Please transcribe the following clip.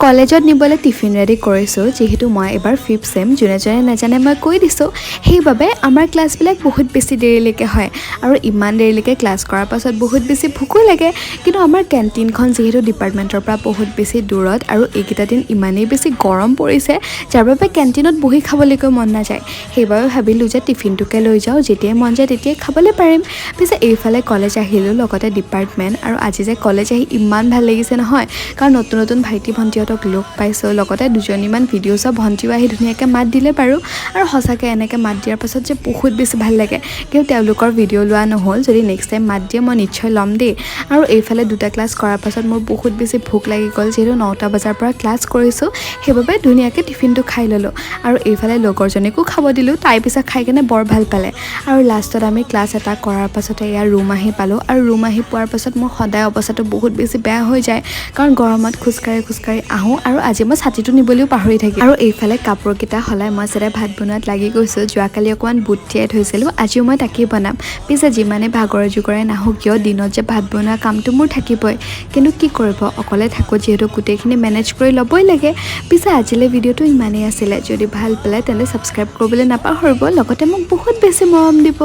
কলেজত নিবলৈ tiffin ready কৰিছোঁ যিহেতু মই এবাৰ 5th চেম যোনে নাজানে মই কৈ দিছোঁ সেইবাবে আমাৰ ক্লাছবিলাক বহুত বেছি দেৰিলৈকে হয় আৰু ইমান দেৰিলৈকে ক্লাছ কৰাৰ পাছত বহুত বেছি ভোকো লাগে কিন্তু আমাৰ কেণ্টিনখন যিহেতু ডিপাৰ্টমেণ্টৰ পৰা বহুত বেছি দূৰত আৰু এইকেইটা দিন ইমানেই বেছি গৰম পৰিছে যাৰ বাবে কেণ্টিনত বহি খাবলৈকৈ মন নাযায় সেইবাবে ভাবিলোঁ যে টিফিনটোকে লৈ যাওঁ যেতিয়াই মন যায় তেতিয়াই খাবলৈ পাৰিম পিছে এইফালে কলেজ আহিলোঁ লগতে ডিপাৰ্টমেণ্ট আৰু আজি যে কলেজ আহি ইমান ভাল লাগিছে নহয় কাৰণ নতুন নতুন ভাইটি ভণ্টিহঁতক লগ পাইছোঁ লগতে দুজনীমান ভিডিঅ' চাই ভণ্টিও আহি ধুনীয়াকৈ মাত দিলে বাৰু আৰু সঁচাকৈ এনেকৈ মাত দিয়াৰ পাছত যে বহুত বেছি ভাল লাগে কিন্তু তেওঁলোকৰ ভিডিঅ' লোৱা নহ'ল যদি নেক্সট টাইম মাত দিয়ে মই নিশ্চয় ল'ম দেই আৰু এইফালে দুটা ক্লাছ কৰাৰ পাছত মোৰ বহুত বেছি ভোক লাগি গ'ল যিহেতু 9টা বজাৰ পৰা ক্লাছ কৰিছোঁ সেইবাবে ধুনীয়াকৈ টিফিনটো খাই ল'লোঁ আৰু এইফালে লগৰজনীকো খাব দিলোঁ তাই পিছে খাই কেনে বৰ ভাল পালে আৰু লাষ্টত আমি ক্লাছ এটা কৰাৰ পাছতে ইয়াৰ ৰুম আহি পালোঁ আৰু ৰুম আহি পোৱাৰ পাছত মোৰ সদায় অৱস্থাটো বহুত বেছি বেয়া হৈ যায় কাৰণ গৰমত খোজকাঢ়ি আহোঁ আৰু আজি মই ছাতিটো নিবলৈও পাহৰি থাকিলোঁ আৰু এইফালে কাপোৰকেইটা সলাই মই চাই ভাত বনোৱাত লাগি গৈছোঁ যোৱাকালি অকণমান বুট তিয়াই থৈছিলোঁ আজিও মই তাকেই বনাম পিছে যিমানে ভাগৰে জোগৰে নাহোঁ কিয় দিনত যে ভাত বনোৱা কামটো মোৰ থাকিবই কিন্তু কি কৰিব অকলে থাকোঁ যিহেতু গোটেইখিনি মেনেজ কৰি ল'বই লাগে পিছে আজিলৈ ভিডিঅ'টো ইমানেই আছিলে যদি ভাল পালে তেন্তে ছাবস্ক্ৰাইব কৰিবলৈ নাপাহৰিব লগতে মোক বহুত বেছি মৰম দিব